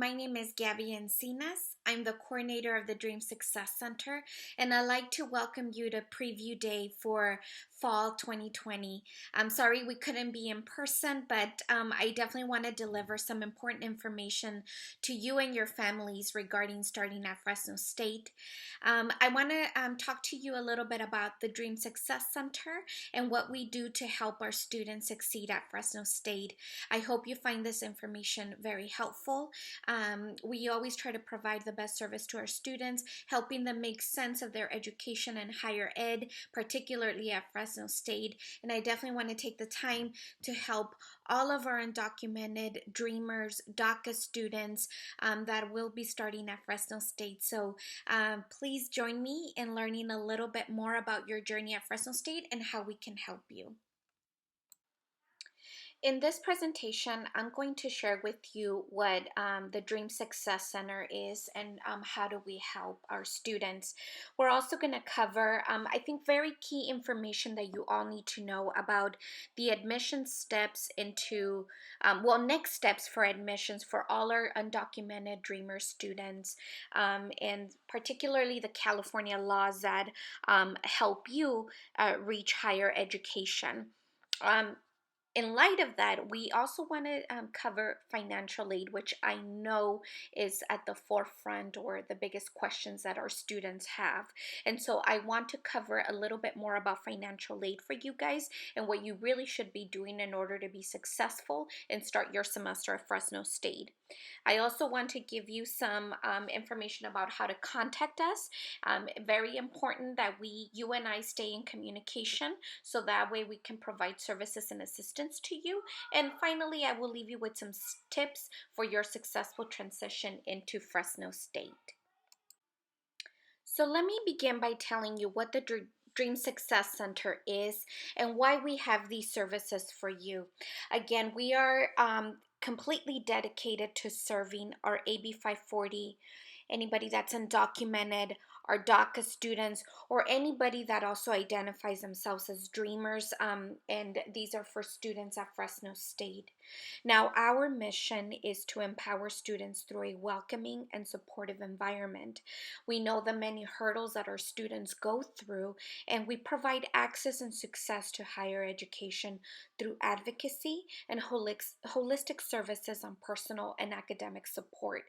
My name is Gabby Encinas. I'm the coordinator of the Dream Success Center, and I'd like to welcome you to Preview Day for Fall 2020. I'm sorry we couldn't be in person, but I definitely want to deliver some important information to you and your families regarding starting at Fresno State. I want to talk to you a little bit about the Dream Success Center and what we do to help our students succeed at Fresno State. I hope you find this information very helpful. We always try to provide the best service to our students, helping them make sense of their education and higher ed, particularly at Fresno State. And I definitely want to take the time to help all of our undocumented dreamers, DACA students that will be starting at Fresno State. So please join me in learning a little bit more about your journey at Fresno State and how we can help you. In this presentation, I'm going to share with you what the Dream Success Center is and how do we help our students. We're also going to cover, I think, very key information that you all need to know about the admission steps into, next steps for admissions for all our undocumented Dreamer students, and particularly the California laws that help you reach higher education. In light of that, we also want to cover financial aid, which I know is at the forefront or the biggest questions that our students have. And so I want to cover a little bit more about financial aid for you guys and what you really should be doing in order to be successful and start your semester at Fresno State. I also want to give you some information about how to contact us. Very important that you and I stay in communication so that way we can provide services and assistance to you. And finally, I will leave you with some tips for your successful transition into Fresno State. So let me begin by telling you what the Dream Success Center is and why we have these services for you. Again, we are completely dedicated to serving our AB 540, anybody that's undocumented, our DACA students, or anybody that also identifies themselves as dreamers, and these are for students at Fresno State. Now, our mission is to empower students through a welcoming and supportive environment. We know the many hurdles that our students go through, and we provide access and success to higher education through advocacy and holistic services on personal and academic support.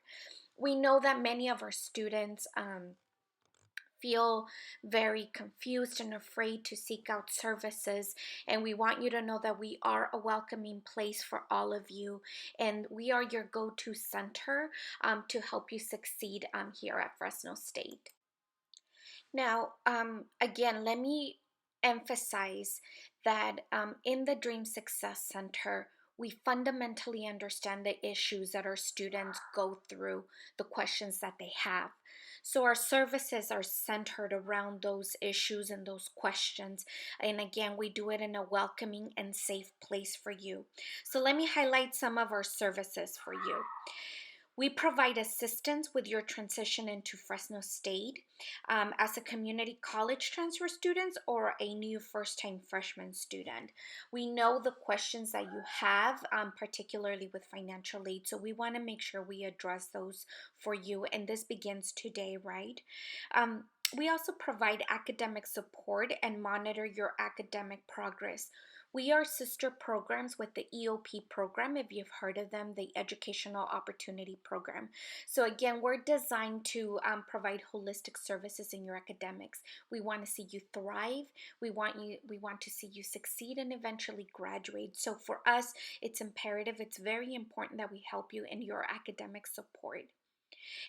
We know that many of our students feel very confused and afraid to seek out services, and we want you to know that we are a welcoming place for all of you, and we are your go-to center to help you succeed here at Fresno State. Now, again, let me emphasize that in the Dream Success Center, we fundamentally understand the issues that our students go through, the questions that they have. So our services are centered around those issues and those questions. And again, we do it in a welcoming and safe place for you. So let me highlight some of our services for you. We provide assistance with your transition into Fresno State as a community college transfer student or a new first-time freshman student. We know the questions that you have, particularly with financial aid, so we want to make sure we address those for you, and this begins today, right? We also provide academic support and monitor your academic progress. We are sister programs with the EOP program, if you've heard of them, the Educational Opportunity Program. So again, we're designed to provide holistic services in your academics. We want to see you thrive. We want to see you succeed and eventually graduate. So for us, it's imperative, it's very important that we help you in your academic support.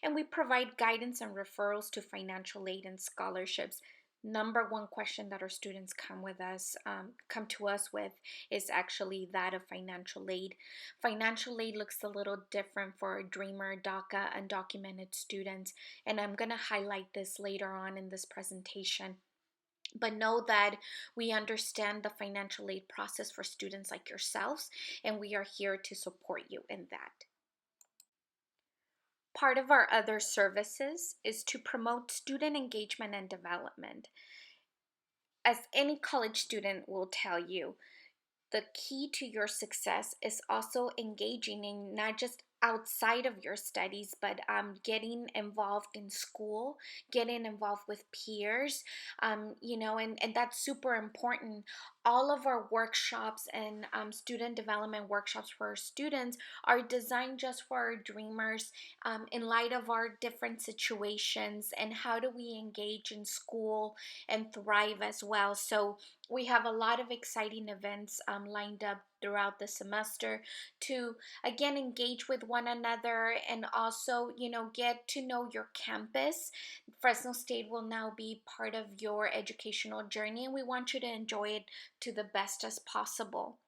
And we provide guidance and referrals to financial aid and scholarships. Number one question that our students come to us with is actually that of financial aid. Financial aid looks a little different for Dreamer, DACA, undocumented students, and I'm going to highlight this later on in this presentation. But know that we understand the financial aid process for students like yourselves, and we are here to support you in that. Part of our other services is to promote student engagement and development. As any college student will tell you, the key to your success is also engaging in not just outside of your studies, but getting involved in school, getting involved with peers, and that's super important. All of our workshops and student development workshops for our students are designed just for our dreamers, in light of our different situations and how do we engage in school and thrive as well. So we have a lot of exciting events lined up throughout the semester to again engage with one another and also get to know your campus. Fresno State will now be part of your educational journey, and we want you to enjoy it to the best as possible.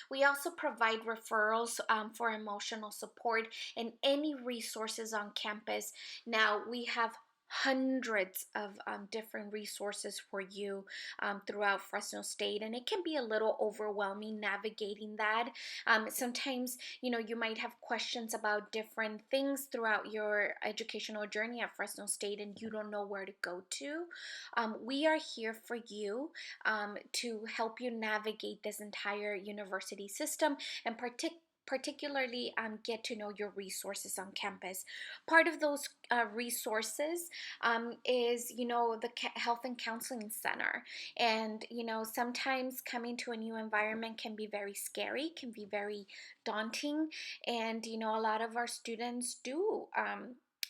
We also provide referrals for emotional support and any resources on campus. Now, we have hundreds of different resources for you throughout Fresno State, and it can be a little overwhelming navigating that. Sometimes, you might have questions about different things throughout your educational journey at Fresno State, and you don't know where to go to. We are here for you to help you navigate this entire university system and particularly get to know your resources on campus. Part of those resources is, the Health and Counseling Center. And, sometimes coming to a new environment can be very scary, can be very daunting. And, a lot of our students do,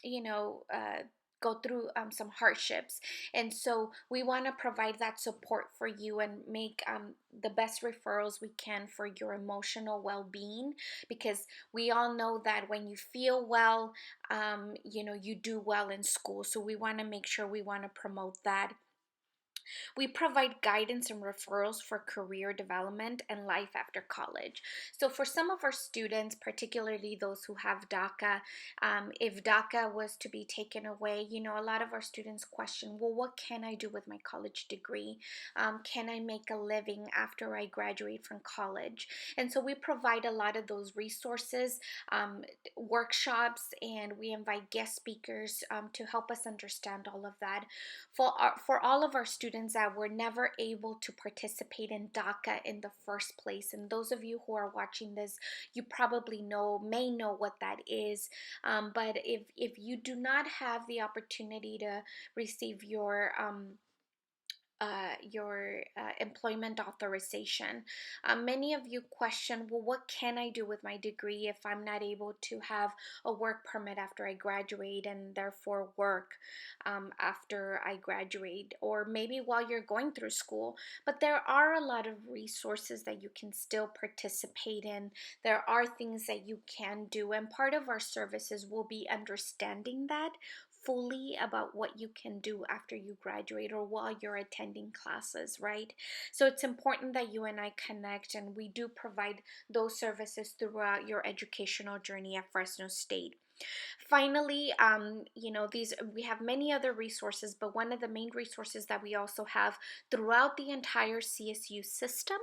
you know, uh, go through some hardships, and so we want to provide that support for you and make the best referrals we can for your emotional well-being, because we all know that when you feel well, you do well in school. So we want to make sure we want to promote that. We provide guidance and referrals for career development and life after college. So, for some of our students, particularly those who have DACA, if DACA was to be taken away, a lot of our students question, well, what can I do with my college degree? Can I make a living after I graduate from college? And so, we provide a lot of those resources, um, workshops, and we invite guest speakers to help us understand all of that. For all of our students that were never able to participate in DACA in the first place, and those of you who are watching this, you probably may know what that is. But if you do not have the opportunity to receive your employment authorization. Many of you question, well, what can I do with my degree if I'm not able to have a work permit after I graduate and therefore work after I graduate, or maybe while you're going through school? But there are a lot of resources that you can still participate in. There are things that you can do, and part of our services will be understanding that fully about what you can do after you graduate or while you're attending classes, right? So it's important that you and I connect, and we do provide those services throughout your educational journey at Fresno State. Finally, these we have many other resources, but one of the main resources that we also have throughout the entire CSU system,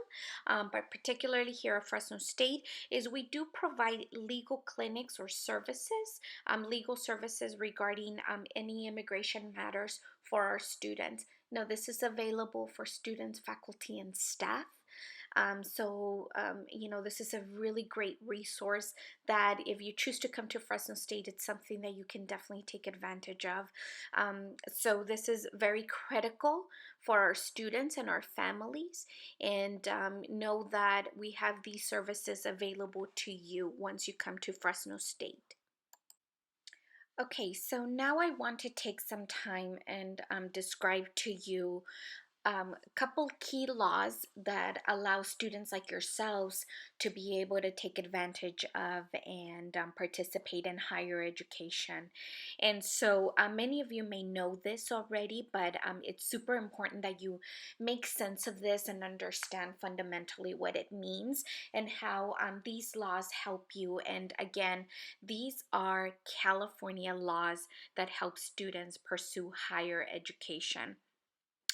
but particularly here at Fresno State, is we do provide legal clinics or services, legal services regarding any immigration matters for our students. Now, this is available for students, faculty, and staff. This is a really great resource that if you choose to come to Fresno State, it's something that you can definitely take advantage of. So this is very critical for our students and our families, and know that we have these services available to you once you come to Fresno State. Okay, so now I want to take some time and describe to you a couple key laws that allow students like yourselves to be able to take advantage of and participate in higher education. And so many of you may know this already, but it's super important that you make sense of this and understand fundamentally what it means and how these laws help you. And again, these are California laws that help students pursue higher education.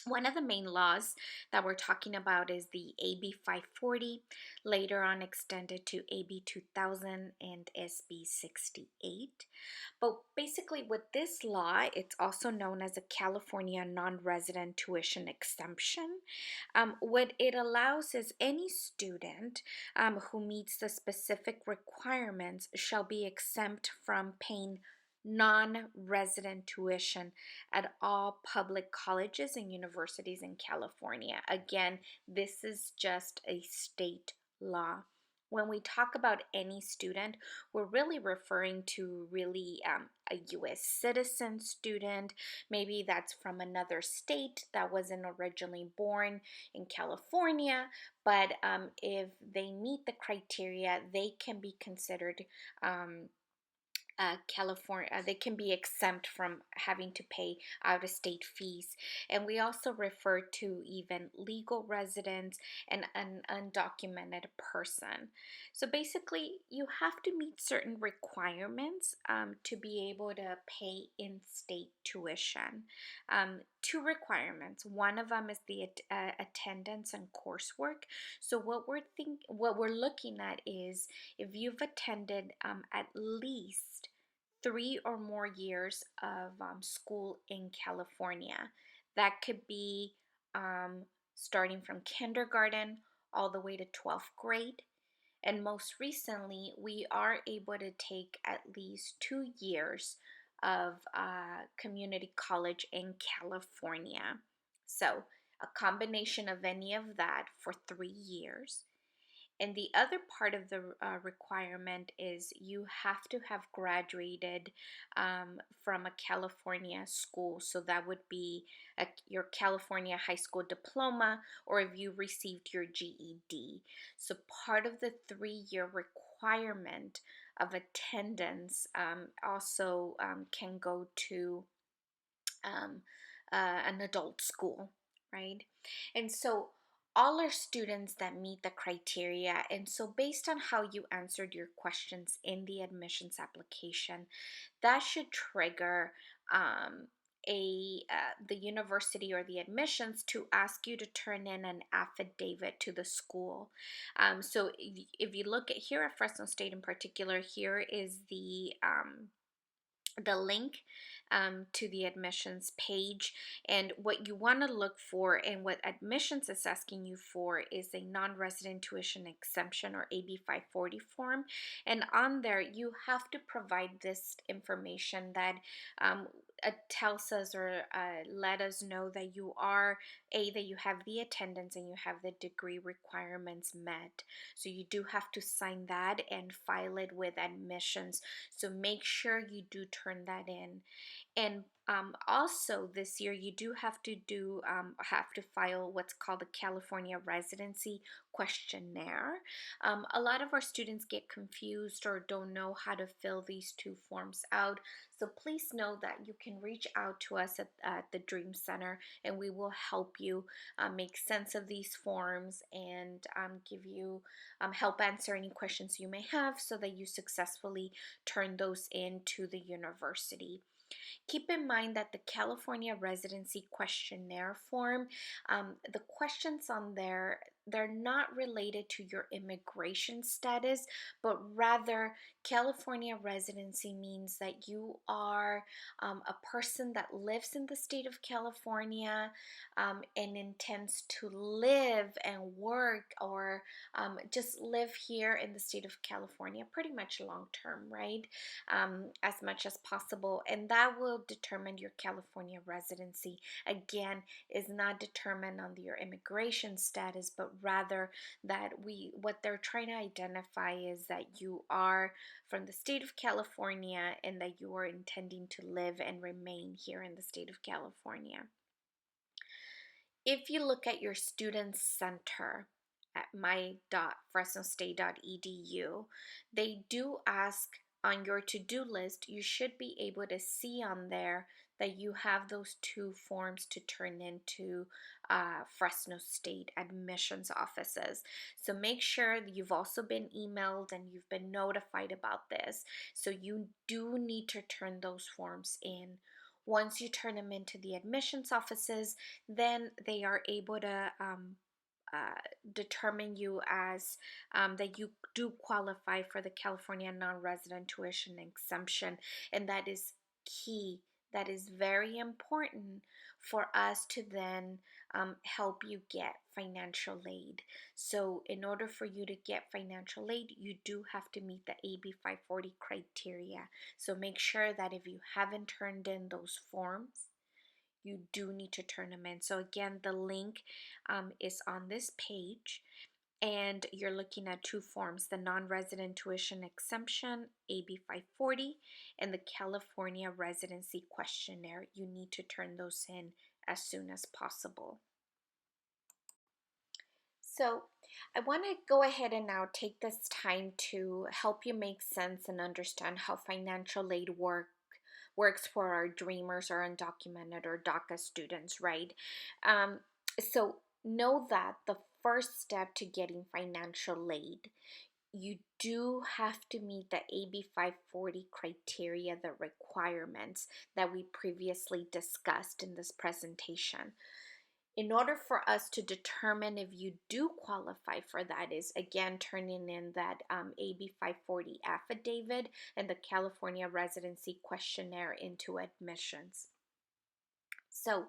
One of the main laws that we're talking about is the AB 540, later on extended to AB 2000 and SB 68. But basically, with this law, it's also known as a California non-resident tuition exemption. What it allows is any student who meets the specific requirements shall be exempt from paying non-resident tuition at all public colleges and universities in California. Again, this is just a state law. When we talk about any student, we're really referring to really a US citizen student. Maybe that's from another state that wasn't originally born in California, but if they meet the criteria, they can be considered California, they can be exempt from having to pay out of state fees. And we also refer to even legal residents and an undocumented person. So basically, you have to meet certain requirements to be able to pay in state tuition. Two requirements. One of them is the attendance and coursework. So what we're looking at is if you've attended at least 3 or more years of school in California. That could be um, starting from kindergarten all the way to 12th grade. And most recently, we are able to take at least 2 years of community college in California. So, a combination of any of that for 3 years. And the other part of the requirement is you have to have graduated from a California school. So that would be your California high school diploma, or if you received your GED. So part of the 3 year requirement of attendance also can go to um, an adult school, right? And so all are students that meet the criteria. And so, based on how you answered your questions in the admissions application, that should trigger the university or the admissions to ask you to turn in an affidavit to the school. So, if you look at here at Fresno State in particular, here is the link to the admissions page. And what you want to look for and what admissions is asking you for is a non-resident tuition exemption or AB 540 form. And on there, you have to provide this information that tells us or let us know that you are that you have the attendance and you have the degree requirements met. So you do have to sign that and file it with admissions. So make sure you do turn that in. And also this year, you do have to file what's called the California Residency Questionnaire. A lot of our students get confused or don't know how to fill these two forms out. So please know that you can reach out to us at the Dream Center, and we will help you make sense of these forms and give you help answer any questions you may have so that you successfully turn those into the university. Keep in mind that the California Residency Questionnaire form, the questions on there, they're not related to your immigration status, but rather California residency means that you are a person that lives in the state of California and intends to live and work or just live here in the state of California pretty much long term, right? As much as possible. And that will determine your California residency. Again, is not determined on your immigration status, but rather that what they're trying to identify is that you are from the state of California and that you are intending to live and remain here in the state of California. If you look at your student center at my.fresnostate.edu, they do ask on your to-do list, you should be able to see on there that you have those two forms to turn into Fresno State admissions offices. So make sure that you've also been emailed and you've been notified about this. So you do need to turn those forms in. Once you turn them into the admissions offices, then they are able to uh, determine you as that you do qualify for the California non-resident tuition exemption, and that is key. That is very important for us to then help you get financial aid. So, in order for you to get financial aid, you do have to meet the AB 540 criteria. So, make sure that if you haven't turned in those forms, you do need to turn them in. So again, the link is on this page, and you're looking at two forms: the non-resident tuition exemption, AB 540, and the California residency questionnaire. You need to turn those in as soon as possible. So I want to go ahead and now take this time to help you make sense and understand how financial aid works for our dreamers or undocumented or DACA students, right? Um, so know that the first step to getting financial aid, you do have to meet the AB 540 criteria, the requirements that we previously discussed in this presentation. In order for us to determine if you do qualify for that, is again turning in that AB 540 affidavit and the California residency questionnaire into admissions. So,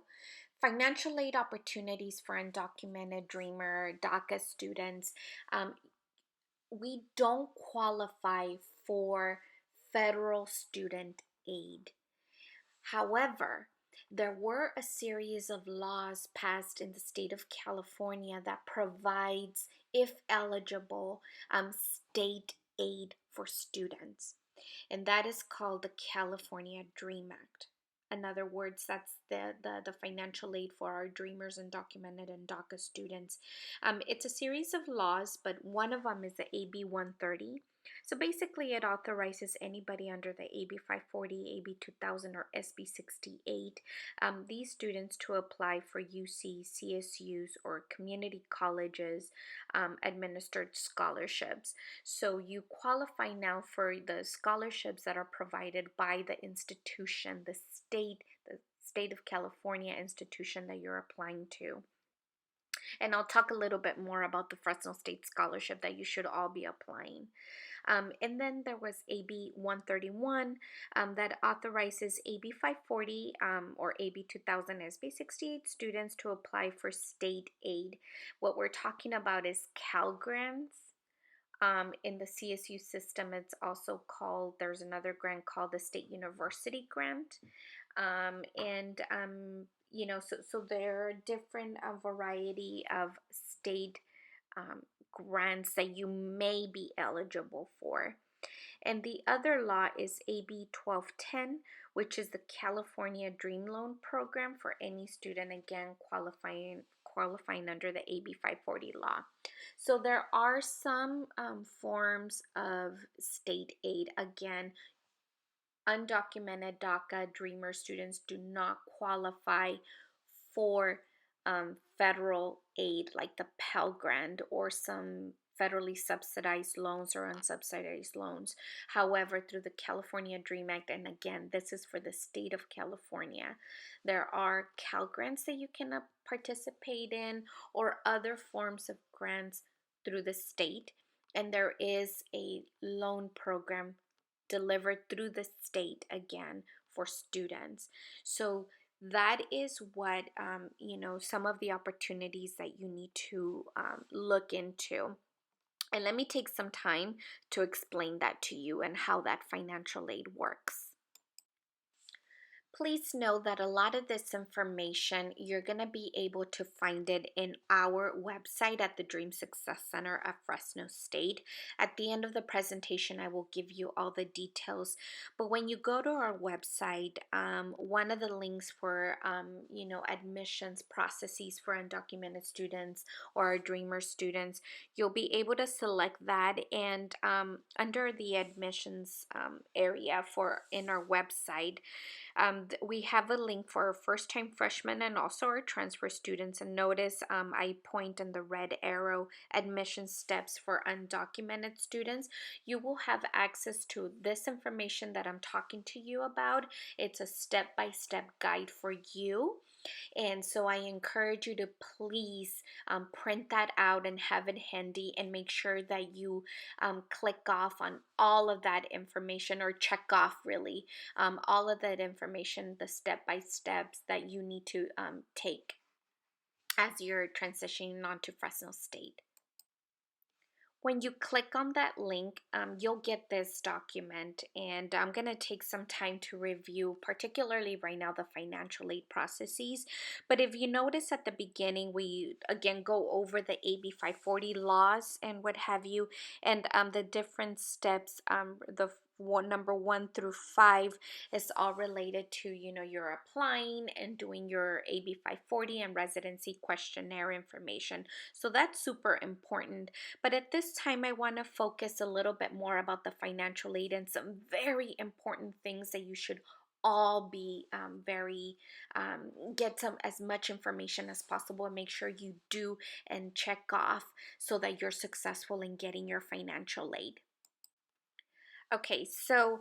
financial aid opportunities for undocumented dreamer DACA students. We don't qualify for federal student aid. However, there were a series of laws passed in the state of California that provides, if eligible, state aid for students, and that is called the California Dream Act. In other words, that's the financial aid for our dreamers and documented and DACA students. It's a series of laws, but one of them is the AB 130. So basically, it authorizes anybody under the AB 540, AB 2000, or SB 68, these students to apply for UC, CSUs, or community colleges administered scholarships. So you qualify now for the scholarships that are provided by the institution, the state of California institution that you're applying to. And I'll talk a little bit more about the Fresno State Scholarship that you should all be applying. And then there was AB 131 that authorizes AB 540 or AB 2000 SB 68 students to apply for state aid. What we're talking about is Cal Grants. In the CSU system, it's also called, there's another grant called the State University Grant. So there are different variety of state grants that you may be eligible for. And the other law is AB 1210, which is the California Dream Loan Program for any student, again, qualifying under the AB 540 law. So there are some forms of state aid. Again, undocumented DACA Dreamer students do not qualify for federal aid like the Pell Grant or some federally subsidized loans or unsubsidized loans. However, through the California Dream Act, and again, this is for the state of California, there are Cal Grants that you can participate in or other forms of grants through the state. And there is a loan program delivered through the state again for students. So that is what some of the opportunities that you need to look into. And let me take some time to explain that to you and how that financial aid works. Please know that a lot of this information, you're going to be able to find it in our website at the Dream Success Center at Fresno State. At the end of the presentation, I will give you all the details. But when you go to our website, one of the links for, admissions processes for undocumented students or our Dreamer students, you'll be able to select that. And under the admissions area in our website, We have a link for first-time freshmen and also our transfer students. And notice I point in the red arrow admission steps for undocumented students. You will have access to this information that I'm talking to you about. It's a step-by-step guide for you. And so I encourage you to please print that out and have it handy, and make sure that you click off on all of that information, or check off really all of that information, the step by steps that you need to take as you're transitioning onto Fresno State. When you click on that link, you'll get this document, and I'm going to take some time to review, particularly right now, the financial aid processes. But if you notice at the beginning, we again go over the AB 540 laws and what have you, and the different steps, number 1 through 5 is all related to, you're applying and doing your AB 540 and residency questionnaire information. So that's super important. But at this time, I want to focus a little bit more about the financial aid and some very important things that you should all be get some as much information as possible, and make sure you do and check off so that you're successful in getting your financial aid. Okay, so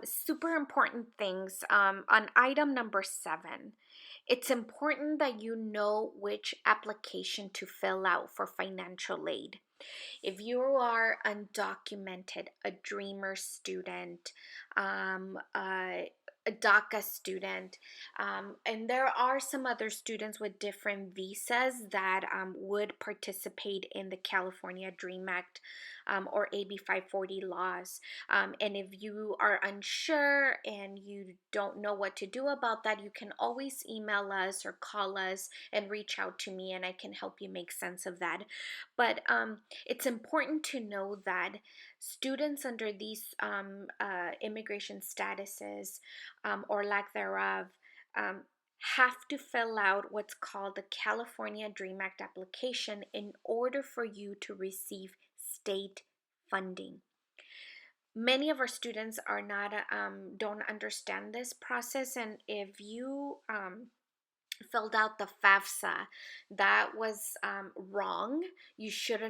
super important things on item number 7. It's important that you know which application to fill out for financial aid. If you are undocumented, a Dreamer student, a DACA student, and there are some other students with different visas that would participate in the California Dream Act or AB 540 laws. And if you are unsure and you don't know what to do about that, you can always email us or call us and reach out to me, and I can help you make sense of that. But it's important to know that students under these immigration statuses or lack thereof have to fill out what's called the California Dream Act application in order for you to receive state funding. Many of our students are not don't understand this process, and if you filled out the FAFSA that was wrong, you should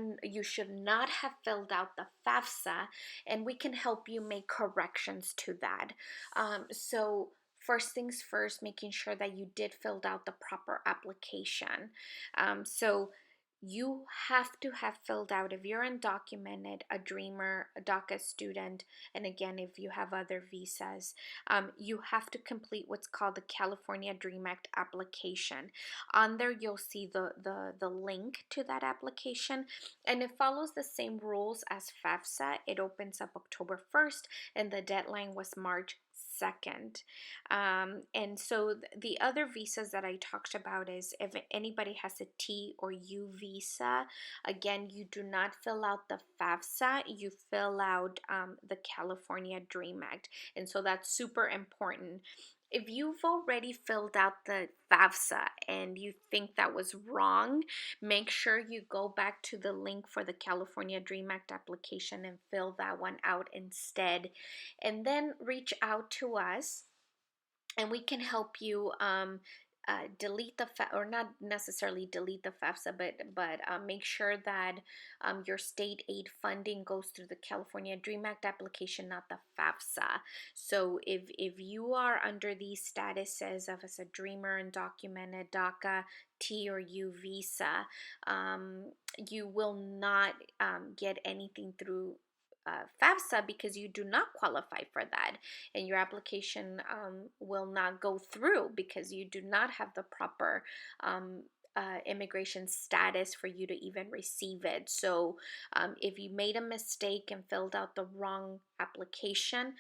not have filled out the FAFSA, and we can help you make corrections to that. So first things first, making sure that you did filled out the proper application. So you have to have filled out, if you're undocumented, a Dreamer, a DACA student, and again, if you have other visas, you have to complete what's called the California Dream Act application. On there, you'll see the link to that application, and it follows the same rules as FAFSA. It opens up October 1st, and the deadline was March 2nd. And so the other visas that I talked about is if anybody has a T or U visa, again, you do not fill out the FAFSA, you fill out the California Dream Act. And so that's super important. If you've already filled out the FAFSA and you think that was wrong, make sure you go back to the link for the California Dream Act application and fill that one out instead. And then reach out to us, and we can help you delete the or not necessarily delete the FAFSA, but make sure that your state aid funding goes through the California Dream Act application, not the FAFSA. So if you are under these statuses of as a Dreamer, undocumented, DACA, T or U visa, you will not get anything through FAFSA, because you do not qualify for that, and your application will not go through because you do not have the proper immigration status for you to even receive it. So if you made a mistake and filled out the wrong application,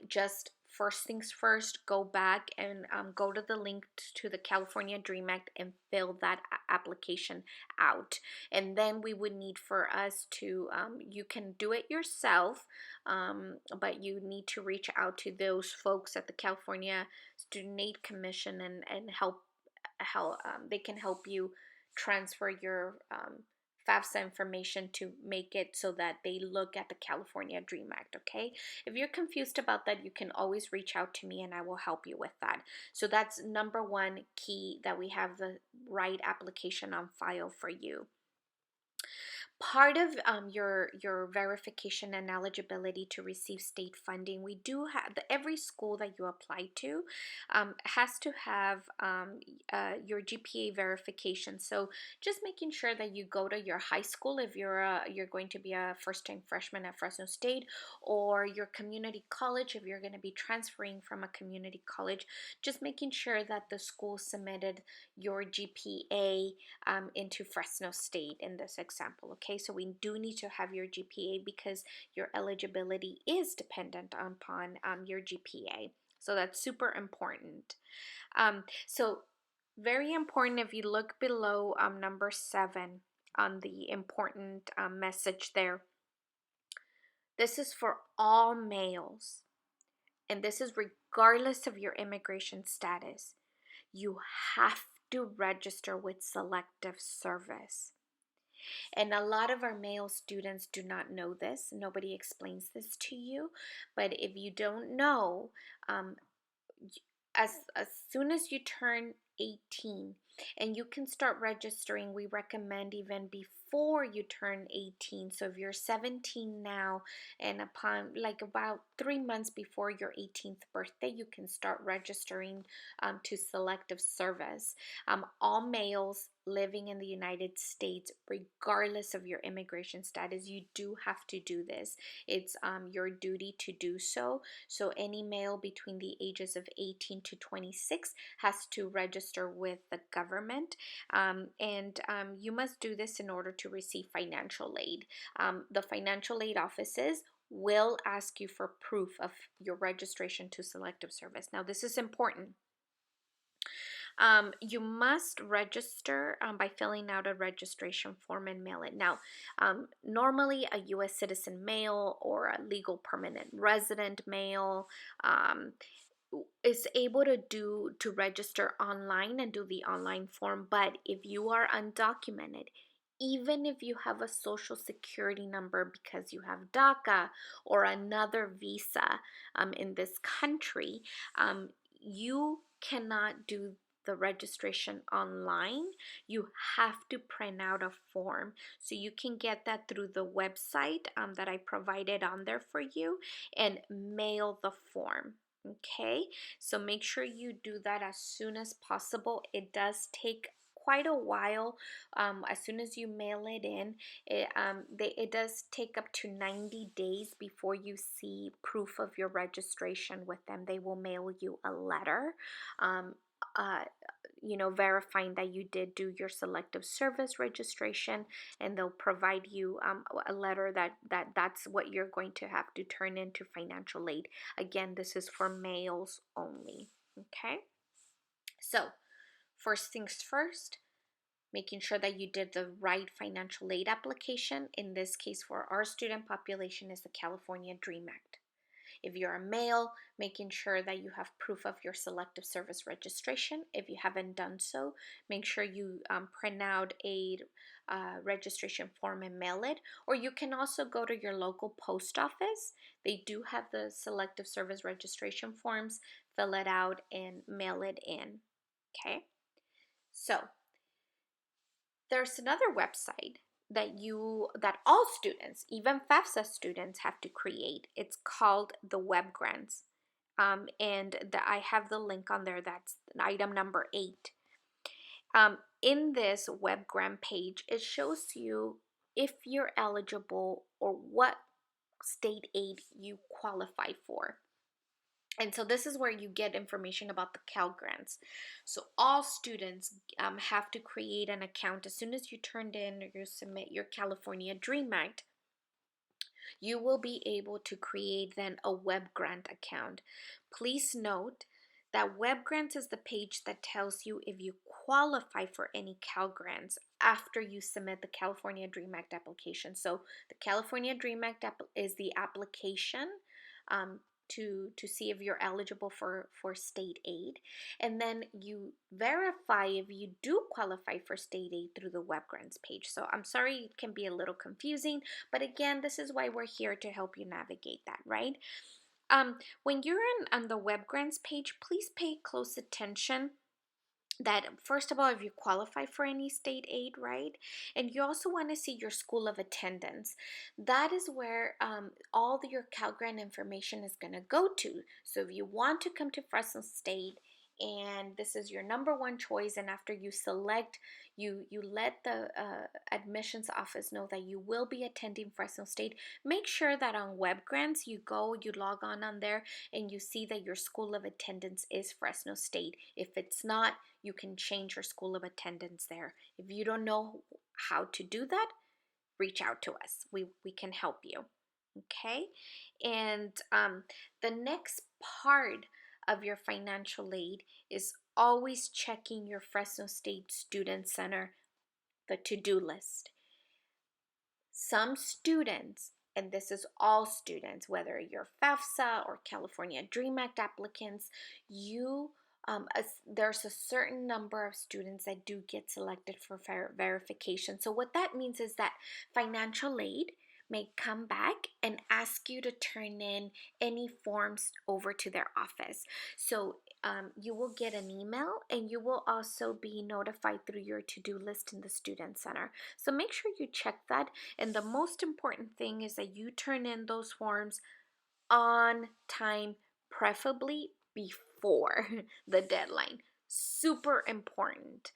just first things first, go back and go to the link to the California Dream Act and fill that application out. And then we would need for us to, you can do it yourself, but you need to reach out to those folks at the California Student Aid Commission and help they can help you transfer your FAFSA information to make it so that they look at the California Dream Act, okay? If you're confused about that, you can always reach out to me and I will help you with that. So that's number one key, that we have the right application on file for you. Part of your verification and eligibility to receive state funding, we do have every school that you apply to has to have your GPA verification. So just making sure that you go to your high school if you're going to be a first-time freshman at Fresno State, or your community college if you're going to be transferring from a community college. Just making sure that the school submitted your GPA into Fresno State in this example, okay? So we do need to have your GPA because your eligibility is dependent upon your GPA. So that's super important. So very important, if you look below number 7 on the important message there, this is for all males, and this is regardless of your immigration status. You have to register with Selective Service. And a lot of our male students do not know this. Nobody explains this to you. But if you don't know, as soon as you turn 18, and you can start registering, we recommend even before you turn 18. So if you're 17 now, and upon like about 3 months before your 18th birthday, you can start registering to Selective Service. All males living in the United States, regardless of your immigration status, you do have to do this. It's your duty to do so. So any male between the ages of 18 to 26 has to register with the government, and you must do this in order to receive financial aid. The financial aid offices will ask you for proof of your registration to Selective Service. Now, this is important. You must register by filling out a registration form and mail it. Now, normally a U.S. citizen male or a legal permanent resident male is able to register online and do the online form. But if you are undocumented, even if you have a social security number because you have DACA or another visa in this country, you cannot do the registration online. You have to print out a form. So you can get that through the website that I provided on there for you, and mail the form. Okay, so make sure you do that as soon as possible. It does take quite a while. As soon as you mail it in, it does take up to 90 days before you see proof of your registration with them. They will mail you a letter, uh, verifying that you did do your Selective Service registration, and they'll provide you a letter that's what you're going to have to turn into financial aid. Again, this is for males only. Okay, so first things first, making sure that you did the right financial aid application. In this case, for our student population, is the California Dream Act. If you're a male, making sure that you have proof of your Selective Service registration. If you haven't done so, make sure you print out a registration form and mail it. Or you can also go to your local post office. They do have the Selective Service registration forms. Fill it out and mail it in. Okay? So there's another website that all students, even FAFSA students, have to create. It's called the Web Grants, and I have the link on there. That's item number 8. In this Web Grant page, it shows you if you're eligible or what state aid you qualify for. And so this is where you get information about the Cal Grants. So all students have to create an account. As soon as you turned in or you submit your California Dream Act, you will be able to create then a Web Grant account. Please note that Web Grants is the page that tells you if you qualify for any Cal Grants after you submit the California Dream Act application. So the California Dream Act is the application. to see if you're eligible for state aid, and then you verify if you do qualify for state aid through the web grants page. So I'm sorry it can be a little confusing, but again, this is why we're here to help you navigate that, right? When you're on the web grants page, please pay close attention that first of all, if you qualify for any state aid, right? And you also want to see your school of attendance. That is where your Cal Grant information is going to go to. So if you want to come to Fresno State and this is your number one choice, and after you select, you let the admissions office know that you will be attending Fresno State, make sure that on web grants you log on there, and you see that your school of attendance is Fresno State. If it's not, you can change your school of attendance there. If you don't know how to do that, reach out to us. We can help you. Okay? And the next part of your financial aid is always checking your Fresno State Student Center, the to-do list. Some students, and this is all students, whether you're FAFSA or California Dream Act applicants, there's a certain number of students that do get selected for verification. So what that means is that financial aid may come back and ask you to turn in any forms over to their office. So you will get an email, and you will also be notified through your to-do list in the Student Center. So make sure you check that. And the most important thing is that you turn in those forms on time, preferably before the deadline. Super important.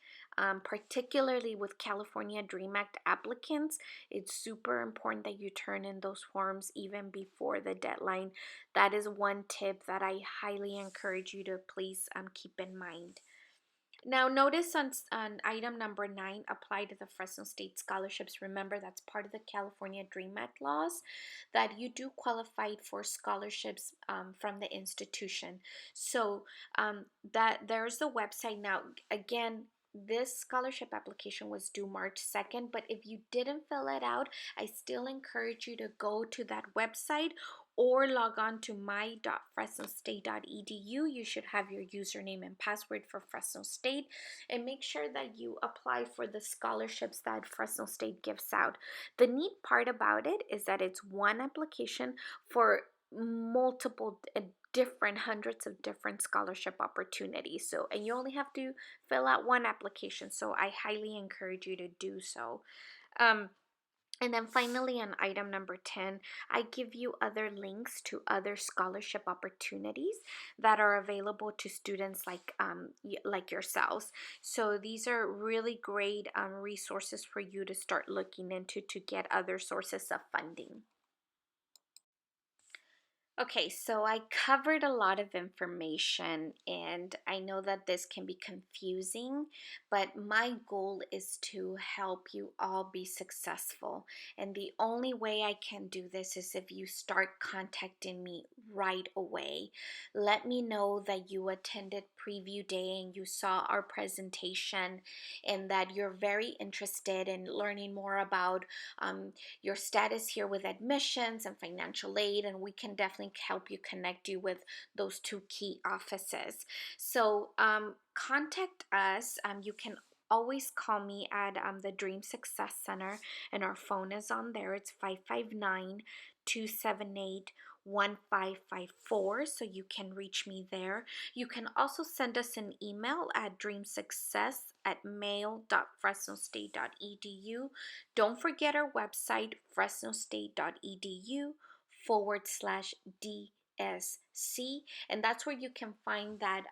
Particularly with California Dream Act applicants, it's super important that you turn in those forms even before the deadline. That is one tip that I highly encourage you to please keep in mind. Now, notice on item number 9, apply to the Fresno State scholarships. Remember, that's part of the California Dream Act laws, that you do qualify for scholarships from the institution. So that there's the website. Now, again, this scholarship application was due March 2nd, but if you didn't fill it out, I still encourage you to go to that website or log on to my.fresnostate.edu. You should have your username and password for Fresno State, and make sure that you apply for the scholarships that Fresno State gives out. The neat part about it is that it's one application for multiple different hundreds of different scholarship opportunities. So, and you only have to fill out one application, so I highly encourage you to do so. And then finally, on item number 10, I give you other links to other scholarship opportunities that are available to students like yourselves. So these are really great resources for you to start looking into to get other sources of funding. Okay, so I covered a lot of information, and I know that this can be confusing, but my goal is to help you all be successful. And the only way I can do this is if you start contacting me right away. Let me know that you attended preview day and you saw our presentation, and that you're very interested in learning more about your status here with admissions and financial aid, and we can definitely help you connect you with those two key offices. So contact us. You can always call me at the Dream Success Center, and our phone is on there. It's 559-278-1554, so you can reach me there. You can also send us an email at dreamsuccess@mail.fresnostate.edu. Don't forget our website, fresnostate.edu/DSC, and that's where you can find that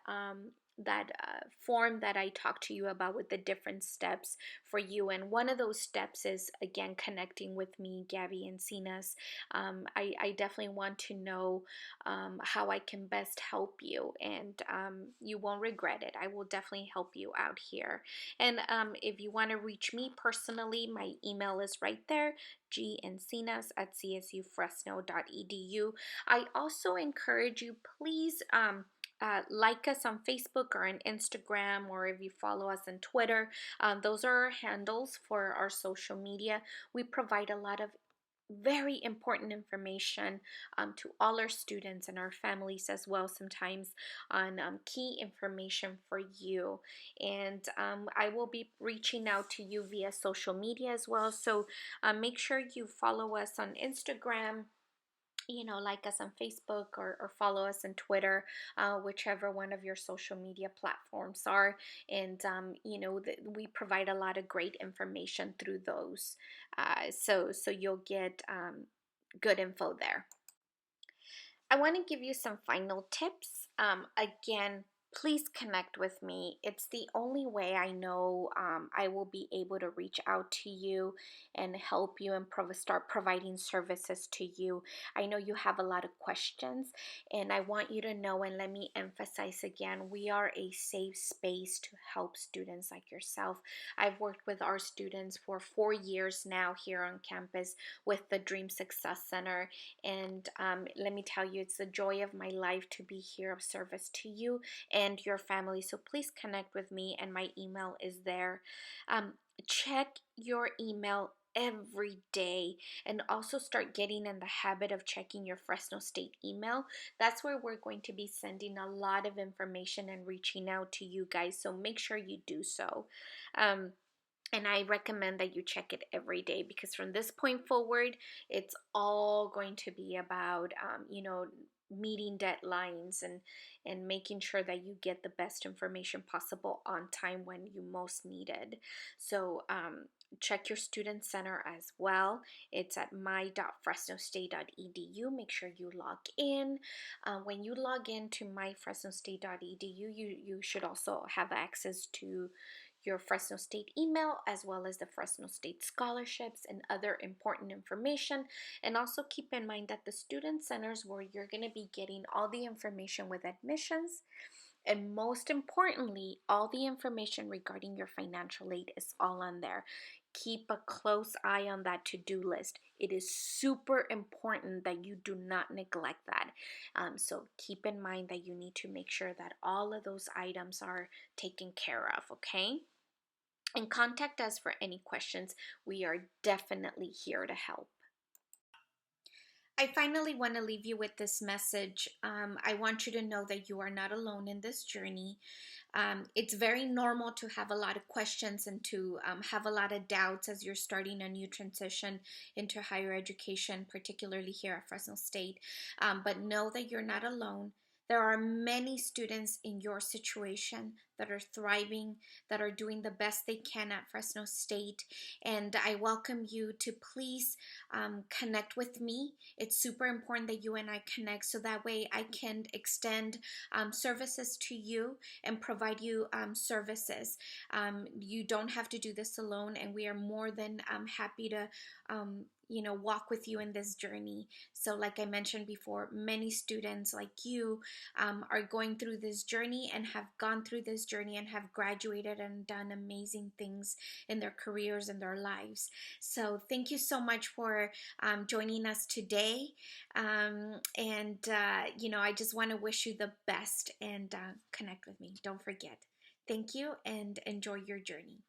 form that I talked to you about with the different steps for you. And one of those steps is, again, connecting with me, Gabby Encinas. I definitely want to know how I can best help you, and you won't regret it. I will definitely help you out here. And if you want to reach me personally, my email is right there, gencinas@csufresno.edu. I also encourage you, please like us on Facebook or on Instagram, or if you follow us on Twitter. Those are our handles for our social media. We provide a lot of very important information to all our students and our families as well, sometimes on key information for you. And I will be reaching out to you via social media as well. So make sure you follow us on Instagram, like us on Facebook, or follow us on Twitter, whichever one of your social media platforms are. And, we provide a lot of great information through those. So you'll get good info there. I want to give you some final tips. Again, please connect with me. It's the only way I know I will be able to reach out to you and help you and start providing services to you. I know you have a lot of questions, and I want you to know, and let me emphasize again, we are a safe space to help students like yourself. I've worked with our students for 4 years now here on campus with the Dream Success Center, and let me tell you, it's the joy of my life to be here of service to you and your family. So please connect with me, and my email is there. Check your email every day, and also start getting in the habit of checking your Fresno State email. That's where we're going to be sending a lot of information and reaching out to you guys. So make sure you do so. And I recommend that you check it every day, because from this point forward, it's all going to be about, meeting deadlines and making sure that you get the best information possible on time when you most need it. So check your student center as well. It's at my.fresnostate.edu. Make sure you log in. When you log in to myfresnostate.edu, you should also have access to your Fresno State email, as well as the Fresno State scholarships and other important information. And also keep in mind that the student centers where you're going to be getting all the information with admissions, and most importantly, all the information regarding your financial aid is all on there. Keep a close eye on that to-do list. It is super important that you do not neglect that. So keep in mind that you need to make sure that all of those items are taken care of, okay? And contact us for any questions. We are definitely here to help. I finally want to leave you with this message. I want you to know that you are not alone in this journey. It's very normal to have a lot of questions and to have a lot of doubts as you're starting a new transition into higher education, particularly here at Fresno State. But know that you're not alone. There are many students in your situation that are thriving, that are doing the best they can at Fresno State. And I welcome you to please connect with me. It's super important that you and I connect, so that way I can extend services to you and provide you services. You don't have to do this alone, and we are more than happy to walk with you in this journey. So like I mentioned before, many students like you are going through this journey and have gone through this journey and have graduated and done amazing things in their careers and their lives. So thank you so much for joining us today. I just want to wish you the best, and connect with me. Don't forget. Thank you, and enjoy your journey.